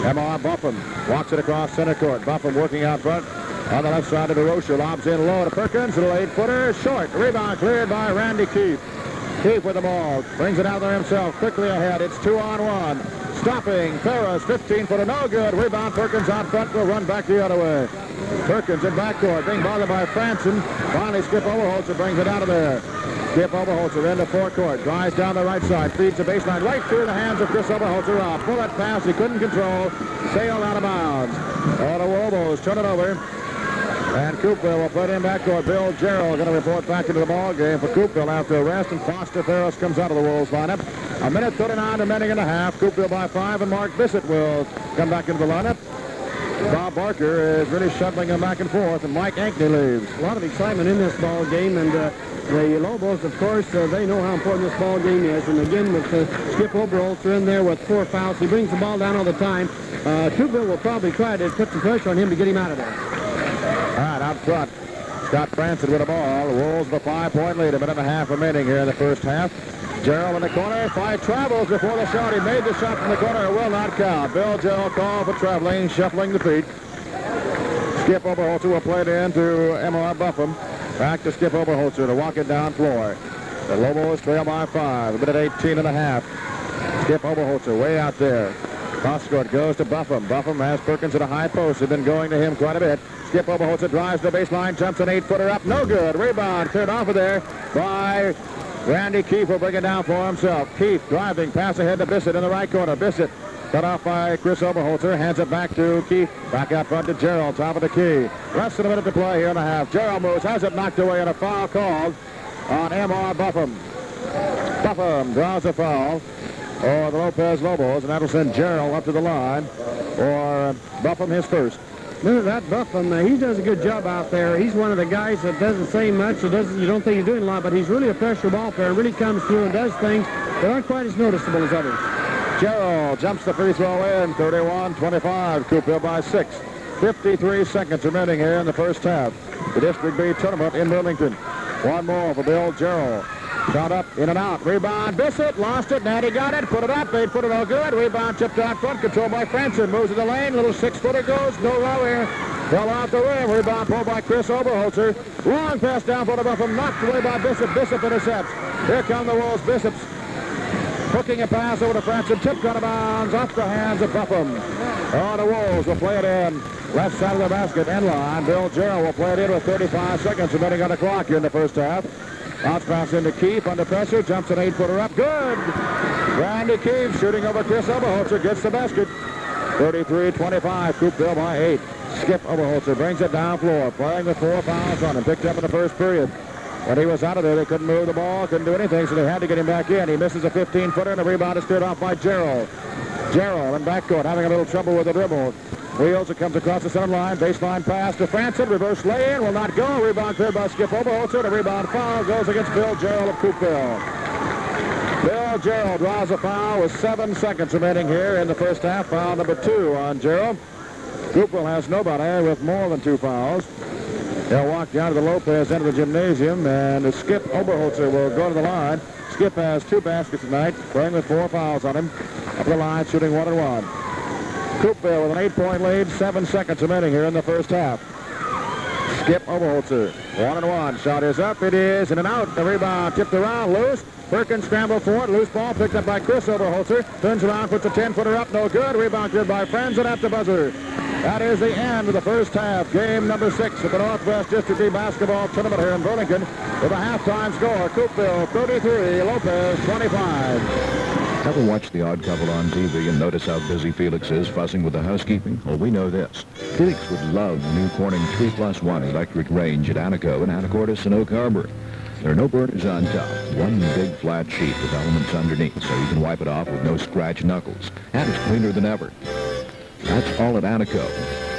MR Buffum walks it across center court. Buffum working out front. On the left side of DeRocher, lobs in low to Perkins. Little 8-footer, short. Rebound cleared by Randy Keefe. Keefe with the ball. Brings it out there himself. Quickly ahead. It's 2-on-1. Stopping. Ferris, 15-footer, no good. Rebound. Perkins out front. Will run back the other way. Perkins in backcourt. Being bothered by Franson. Finally, Skip Oberholzer brings it out of there. Skip Oberholzer into forecourt. Drives down the right side. Feeds the baseline right through the hands of Chris Oberholzer. Off. Bullet pass he couldn't control. Sailed out of bounds. All the Lobos turn it over. And Coupeville will put in backcourt. Bill Jarrell going to report back into the ball game for Coupeville after a rest, and Foster Ferris comes out of the Wolves lineup. A minute 39 remaining in the half. Coupeville by 5, and Mark Bissett will come back into the lineup. Bob Barker is really shuttling them back and forth, and Mike Ankney leaves. A lot of excitement in this ball game, and the Lobos, of course, they know how important this ball game is. And again, with Skip Oberholzer in there with 4 fouls, he brings the ball down all the time. Coupeville will probably try to put some pressure on him to get him out of there. All right, out front, Scott Franson with the ball. The Wolves with a 5-point lead. A minute and a half remaining here in the first half. Jarrell in the corner. 5 travels before the shot. He made the shot from the corner. It will not count. Bill Jarrell called for traveling, shuffling the feet. Skip Oberholzer will play it in to M.R. Buffum. Back to Skip Oberholzer to walk it down floor. The Lobos trail by 5. A minute 18 and a half. Skip Oberholzer way out there. Cross court goes to Buffum. Buffum has Perkins at a high post. They've been going to him quite a bit. Skip Oberholzer drives the baseline, jumps an 8-footer up. No good. Rebound cleared off of there by Randy Keefe. Will bring it down for himself. Keefe driving, pass ahead to Bissett in the right corner. Bissett cut off by Chris Oberholzer. Hands it back to Keefe. Back out front to Jarrell. Top of the key. Less than a minute to play here in the half. Jarrell moves. Has it knocked away and a foul called on M.R. Buffum. Buffum draws a foul for the Lopez Lobos, and that'll send Jarrell up to the line for Buffum his first. That Buffum, he does a good job out there. He's one of the guys that doesn't say much, or you don't think he's doing a lot, but he's really a pressure ball player, really comes through and does things that aren't quite as noticeable as others. Jarrell jumps the free throw in, 31-25, Coupeville by 6. 53 seconds remaining here in the first half. The District B tournament in Burlington. One more for Bill Jarrell. Shot up, in and out. Rebound, Bissett, lost it. Natty got it, put it up. They put it all good. Rebound tipped out front, controlled by Franson. Moves in the lane, little 6-footer goes. No row here. Fell out the rim. Rebound pulled by Chris Oberholzer. Long pass down for the Buffum. Knocked away by Bissett. Bissett intercepts. Here come the Wolves. Bissett hooking a pass over to Franson. Tipped out of bounds off the hands of Buffum. Oh, the Wolves will play it in. Left side of the basket, end line. Bill Jarrell will play it in with 35 seconds remaining on the clock here in the first half. Bounce pass into Keefe under pressure. Jumps an 8-footer up. Good. Randy Keefe shooting over Chris Oberholzer. Gets the basket. 33-25. Coupeville by 8. Skip Oberholzer brings it down floor. Playing with 4 fouls on him. Picked up in the first period. When he was out of there, they couldn't move the ball. Couldn't do anything, so they had to get him back in. He misses a 15-footer, and the rebound is cleared off by Jarrell. Jarrell in backcourt having a little trouble with the dribble. Wheels, it comes across the center line. Baseline pass to Franson. Reverse lay-in. Will not go. Rebound cleared by Skip Oberholzer. The rebound foul goes against Bill Jarrell of Coupeville. Bill Jarrell draws a foul with 7 seconds remaining here in the first half. Foul number 2 on Jarrell. Coupeville has nobody with more than 2 fouls. They'll walk down to the Lopez end of the gymnasium, and Skip Oberholzer will go to the line. Skip has 2 baskets tonight, playing with 4 fouls on him. Up the line, shooting 1-1. Coupeville with an 8-point lead, 7 seconds remaining here in the first half. Skip Oberholzer, 1-1. Shot is up, it is in and out. The rebound tipped around, loose. Perkins scrambled for it. Loose ball picked up by Chris Oberholzer. Turns around, puts a 10-footer up, no good. Rebound cleared by Franson at the buzzer. That is the end of the first half. Game number 6 of the Northwest District B basketball tournament here in Burlington. With a halftime score, Coupeville 33, Lopez 25. Ever watch The Odd Couple on TV and notice how busy Felix is fussing with the housekeeping? Well, we know this. Felix would love the new Corning 3+1 electric range at Anaco and Anacortes and Oak Harbor. There are no burners on top. One big flat sheet with elements underneath, so you can wipe it off with no scratch knuckles. And it's cleaner than ever. That's all at Anaco.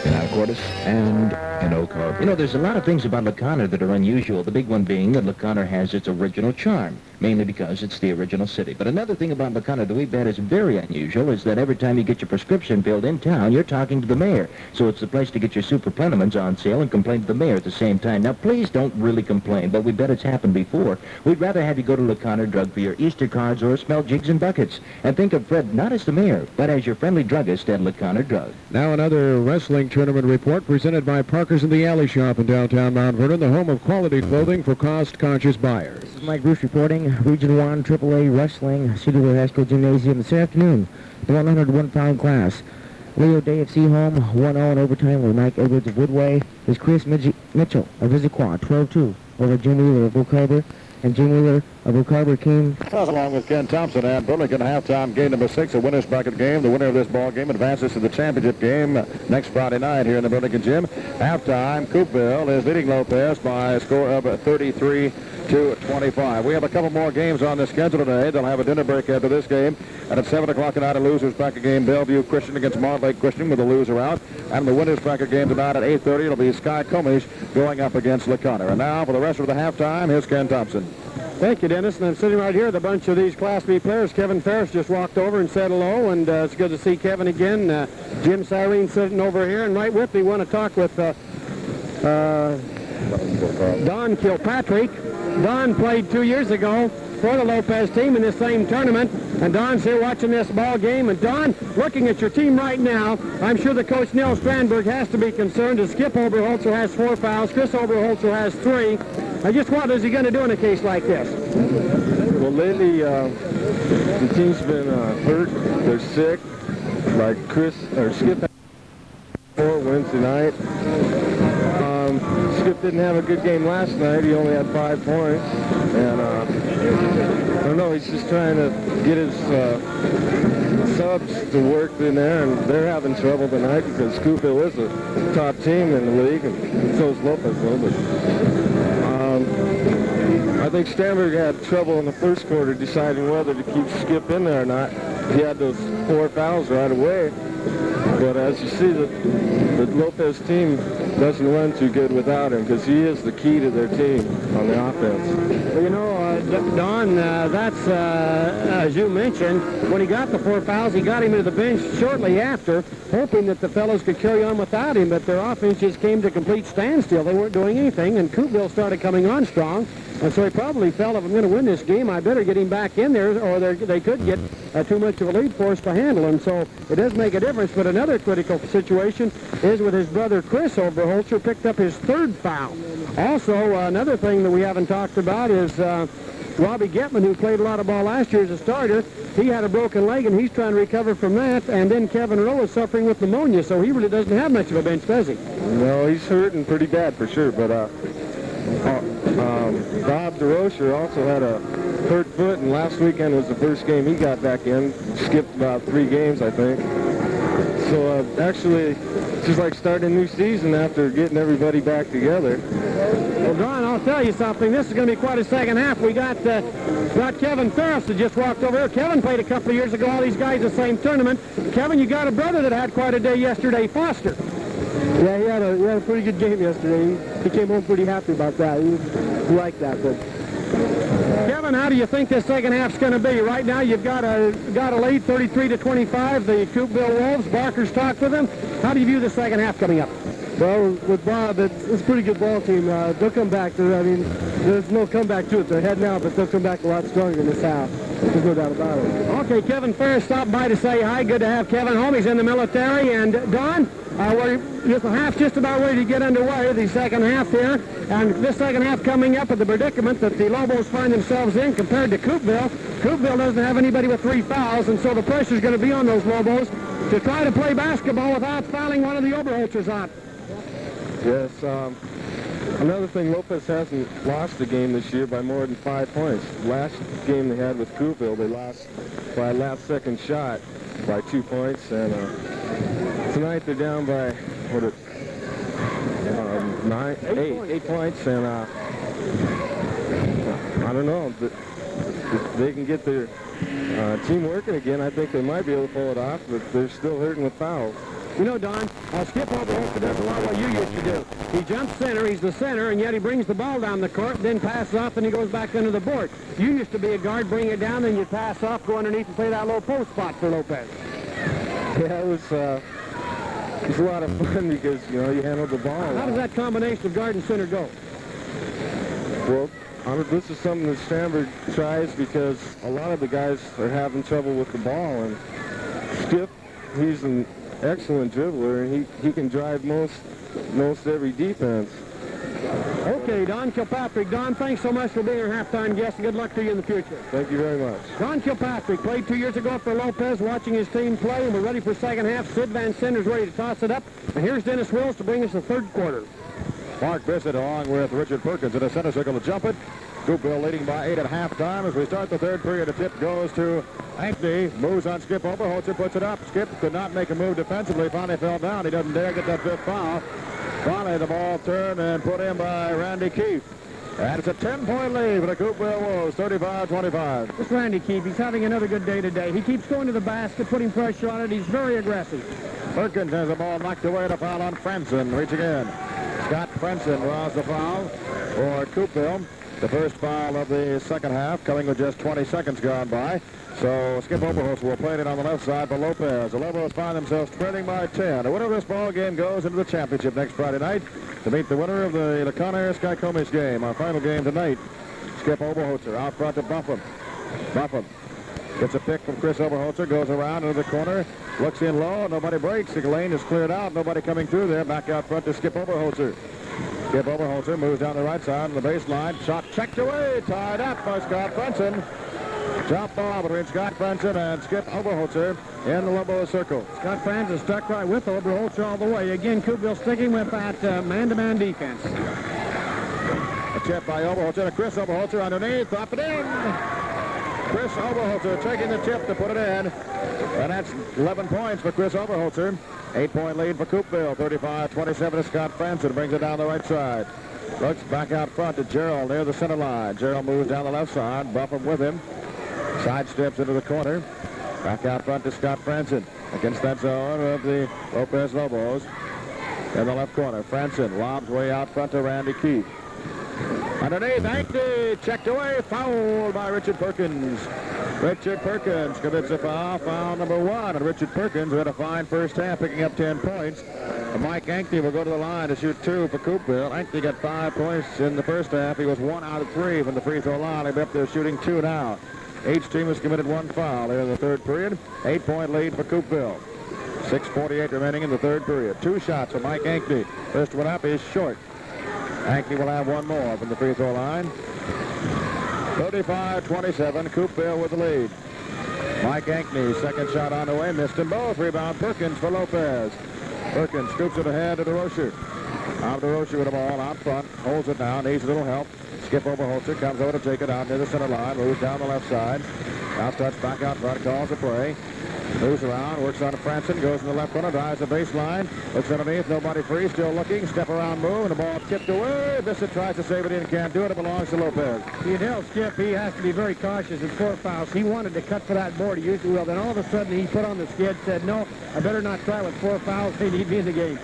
In Anacortes Cordis, and in Oak Harbor. You know, there's a lot of things about LaConner that are unusual, the big one being that LaConner has its original charm, mainly because it's the original city. But another thing about LaConner that we bet is very unusual is that every time you get your prescription filled in town, you're talking to the mayor. So it's the place to get your super plenaments on sale and complain to the mayor at the same time. Now, please don't really complain, but we bet it's happened before. We'd rather have you go to LaConner Drug for your Easter cards or smell jigs and buckets. And think of Fred not as the mayor, but as your friendly druggist at LaConner Drug. Now another wrestling tournament report presented by Parker's in the Alley Shop in downtown Mount Vernon, the home of quality clothing for cost-conscious buyers. This is Mike Bruce reporting. Region 1 AAA Wrestling, Cedarville High School Gymnasium this afternoon. The 101-pound class. Leo Day of Seaholm, 1-0 in overtime with Mike Edwards of Woodway. There's Chris Mitchell of Issaquah, 12-2 over Jim Wheeler of Oak Harbor. And Jim Wheeler of Oak Harbor came. Along with Ken Thompson and Burlington, halftime game number 6, a winner's bracket game. The winner of this ball game advances to the championship game next Friday night here in the Burlington Gym. Halftime, Coupeville is leading Lopez by a score of 33-25. We have a couple more games on the schedule today. They'll have a dinner break after this game. And at 7 o'clock tonight, a loser's bracket game, Bellevue Christian against Montlake Christian with a loser out. And the winner's bracket game tonight at 8:30, it'll be Sky Comish going up against LaConner. And now for the rest of the halftime, here's Ken Thompson. Thank you, Dennis. And I'm sitting right here with a bunch of these Class B players. Kevin Ferris just walked over and said hello, and it's good to see Kevin again. Jim Cyrene sitting over here, and right with me, want to talk with Don Kilpatrick. Don played 2 years ago for the Lopez team in this same tournament, and Don's here watching this ball game. And Don, looking at your team right now, I'm sure the coach Nell Strandberg has to be concerned as Skip Oberholzer has 4 fouls, Chris Oberholzer has 3. Just what is he going to do in a case like this? Well, lately the team's been hurt. They're sick. Like Skip had 4 Wednesday night. Skip didn't have a good game last night. He only had 5 points. And I don't know, he's just trying to get his subs to work in there, and they're having trouble tonight because Coupeville is a top team in the league, and so is Lopez a little bit. I think Strandberg had trouble in the first quarter deciding whether to keep Skip in there or not. He had those 4 fouls right away. But as you see, the Lopez team doesn't run too good without him because he is the key to their team on the offense. Well, you know, Don, that's, as you mentioned, when he got the 4 fouls, he got him into the bench shortly after, hoping that the fellows could carry on without him, but their offense just came to complete standstill. They weren't doing anything, and Coupeville started coming on strong. And so he probably felt, if I'm going to win this game, I better get him back in there, or they could get too much of a lead for us to handle. And so it does make a difference. But another critical situation is with his brother Chris Oberholzer, picked up his 3rd foul. Also, another thing that we haven't talked about is Robbie Getman, who played a lot of ball last year as a starter. He had a broken leg, and he's trying to recover from that. And then Kevin Rowe is suffering with pneumonia, so he really doesn't have much of a bench, does he? No, he's hurting pretty bad for sure, but Bob DeRocher also had a hurt foot, and last weekend was the first game he got back in. Skipped about 3 games, I think. So actually, it's just like starting a new season after getting everybody back together. Well, Don, I'll tell you something. This is going to be quite a second half. We got Kevin Ferris that just walked over here. Kevin played a couple of years ago, all these guys the same tournament. Kevin, you got a brother that had quite a day yesterday, Foster. Yeah, he had a pretty good game yesterday. He came home pretty happy about that. He liked that. But Kevin, how do you think this second half's going to be? Right now, you've got a lead, 33-25. The Coupeville Wolves. Barker's talked with them. How do you view the second half coming up? Well, with Bob, it's a pretty good ball team. They'll come back. There's no comeback to it. They're heading out, but they'll come back a lot stronger in this half. There's no doubt about it. Okay, Kevin Ferris stopped by to say hi. Good to have Kevin home. He's in the military. And Don, the half's just about ready to get underway, the second half here. And this second half coming up with the predicament that the Lobos find themselves in compared to Coupeville. Coupeville doesn't have anybody with 3 fouls, and so the pressure's going to be on those Lobos to try to play basketball without fouling one of the Oberholzers out. Yes, another thing, Lopez hasn't lost a game this year by more than 5 points. Last game they had with Coupeville, they lost by a last-second shot by 2 points, and tonight they're down by, 8 points, and I don't know, if they can get their team working again, I think they might be able to pull it off, but they're still hurting with fouls. You know, Don, Skip Overholser does a lot what you used to do. He jumps center, he's the center, and yet he brings the ball down the court, then passes off, and he goes back under the board. You used to be a guard, bring it down, then you pass off, go underneath, and play that low post spot for Lopez. Yeah, it was a lot of fun because, you know, you handled the ball. How does that combination of guard and center go? Well, this is something that Stanford tries because a lot of the guys are having trouble with the ball, and Skip, he's an excellent dribbler, and he can drive most every defense. Okay, Don Kilpatrick. Don, thanks so much for being our halftime guest, and good luck to you in the future. Thank you very much. Don Kilpatrick played 2 years ago for Lopez, watching his team play, and we're ready for second half. Sid Van Cinder's ready to toss it up, and here's Dennis Wills to bring us the third quarter. Mark Bissett along with Richard Perkins in the center circle to jump it. Coupeville leading by 8 at halftime. As we start the third period, a tip goes to Ankney. Moves on Skip Overholser, puts it up. Skip could not make a move defensively. Finally fell down. He doesn't dare get that fifth foul. Finally, the ball turned and put in by Randy Keefe. And it's a 10-point lead for the Coupeville Wolves, 35-25. This Randy Keefe, he's having another good day today. He keeps going to the basket, putting pressure on it. He's very aggressive. Perkins has the ball knocked away. The foul on Franson. Reaching in. Scott Franson draws the foul for Coupeville. The first foul of the second half, coming with just 20 seconds gone by. So Skip Overholser will play it on the left side for Lopez. The Lobos find themselves trailing by 10. The winner of this ball game goes into the championship next Friday night to meet the winner of the Conair-Skykomish game, our final game tonight. Skip Overholser out front to Buffum. Buffum gets a pick from Chris Overholser, goes around into the corner, looks in low, nobody breaks. The lane is cleared out, nobody coming through there. Back out front to Skip Overholser. Skip Overholser moves down the right side on the baseline. Shot checked away, tied up by Scott Franson. Drop ball between Scott Franson and Skip Overholser in the Lobos circle. Scott Franson stuck right with Overholser all the way. Again, Coupeville sticking with that man-to-man defense. A chip by Overholser to Chris Overholser underneath. Up and in. Chris Overholser taking the chip to put it in. And that's 11 points for Chris Overholser. 8-point lead for Coupeville. 35-27 to Scott Franson. Brings it down the right side. Looks back out front to Gerald near the center line. Gerald moves down the left side. Buffum with him. Side steps into the corner. Back out front to Scott Franson against that zone of the Lopez Lobos. In the left corner, Franson lobs way out front to Randy Keefe. Underneath, Ankney checked away, fouled by Richard Perkins. Richard Perkins commits a foul, foul number 1. And Richard Perkins, who had a fine first half, picking up 10 points. And Mike Ankney will go to the line to shoot 2 for Coupeville. Ankney got 5 points in the first half. He was 1 out of 3 from the free throw line. He'll be up there shooting 2 now. Each team has committed 1 foul here in the third period. 8-point lead for Coupeville. 6:48 remaining in the third period. 2 shots for Mike Ankney. First one up is short. Ankney will have 1 more from the free throw line. 35-27, Coupeville with the lead. Mike Ankney's second shot on the way, missed them both. Rebound Perkins for Lopez. Perkins scoops it ahead to DeRocher. DeRocher with the ball out front, holds it down, needs a little help. Skip Overholser comes over to take it out near the center line, moves down the left side. Now starts back out front, calls the play. Moves around, works on to Franson, goes in the left corner, drives the baseline, looks underneath, nobody free, still looking, step around move, and the ball tipped away. Bissett tries to save it in, can't do it, it belongs to Lopez. You tell Skip he has to be very cautious in 4 fouls. He wanted to cut for that board, he usually will. Then all of a sudden he put on the skid, said, no, I better not try with 4 fouls, he'd be in the game.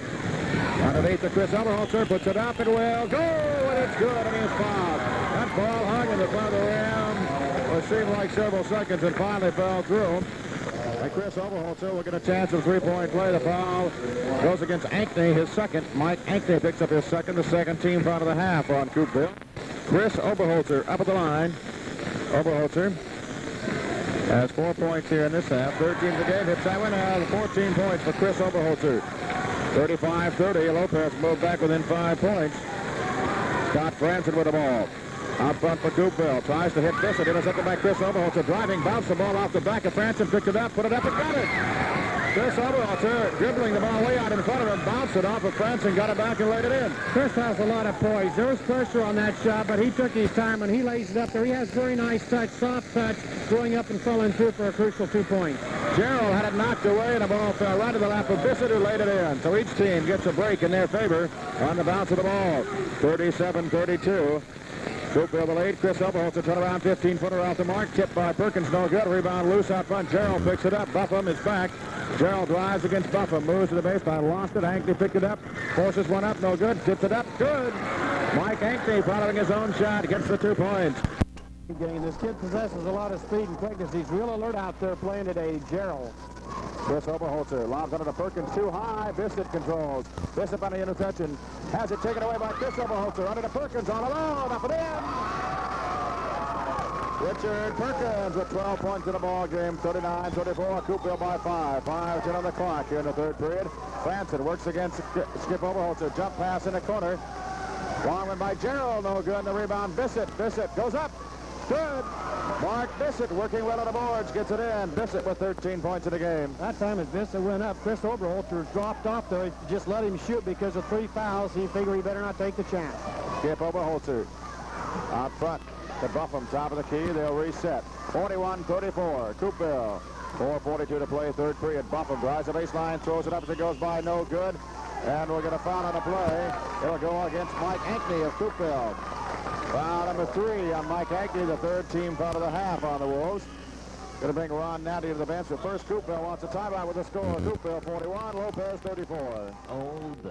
Underneath the Chris Overholser, puts it up, it will go, and it's good, and he's fouled. That ball hung in the front of the rim. It seemed like several seconds and finally fell through. And Chris Overholser will get a chance of 3-point play. The foul goes against Ankney, his second. Mike Ankney picks up his second, the second team foul of the half on Coupeville. Chris Overholser up at the line. Overholser has 4 points here in this half. 13 the game. Hits that one out. 14 points for Chris Overholser. 35-30. Lopez moved back within 5 points. Scott Franson with the ball. Out front for Coupeville. Tries to hit Bissett. Intercepted by Chris Overholser. Driving, bounced the ball off the back of Franson. Picked it up, put it up, and got it. Chris Overholser dribbling the ball way out in front of him. Bounced it off of Franson. Got it back and laid it in. Chris has a lot of poise. There was pressure on that shot, but he took his time and he lays it up there. He has very nice touch, soft touch, going up and falling through for a crucial 2 points. Gerald had it knocked away, and the ball fell right to the lap of Bissett, who laid it in. So each team gets a break in their favor on the bounce of the ball. 37-32. Coupeville the lead. Chris Oberholzer turnaround 15-footer off the mark. Tipped by Perkins, no good. Rebound loose out front. Gerald picks it up. Buffum is back. Gerald drives against Buffum. Moves to the baseline. Lost it. Ankney picked it up. Forces one up. No good. Tipped it up. Good. Mike Ankney following his own shot. Gets the 2 points. This kid possesses a lot of speed and quickness. He's real alert out there playing today, Gerald. Chris Oberholzer lobs under to Perkins too high. Bissett controls. Bissett on the interception. Has it taken away by Chris Oberholzer. Under to Perkins on alone. Up and in. Richard Perkins with 12 points in the ball game. 39-34. Coupeville by 5. 5-10 on the clock here in the third period. Franson works against Skip Oberholzer. Jump pass in the corner. Long one by Gerald. No good. The rebound. Bissett. Bissett goes up. Good. Mark Bissett working well on the boards, gets it in. Bissett with 13 points in the game. That time as Bissett went up, Chris Oberholzer dropped off there. Just let him shoot because of 3 fouls. He figured he better not take the chance. Skip Oberholzer out front to Buffum, top of the key. They'll reset. 41-34. Coupeville. 4:42 to play, third period. Buffum drives the baseline, throws it up as it goes by, no good. And we're going to foul on the play. It'll go against Mike Ankney of Coupeville. Foul number 3 on Mike Ankney, the third team foul of the half on the Wolves. Going to bring Ron Natty to the bench. The first Coupeville wants a timeout with the score. Coupeville 41, Lopez 34. Oh, the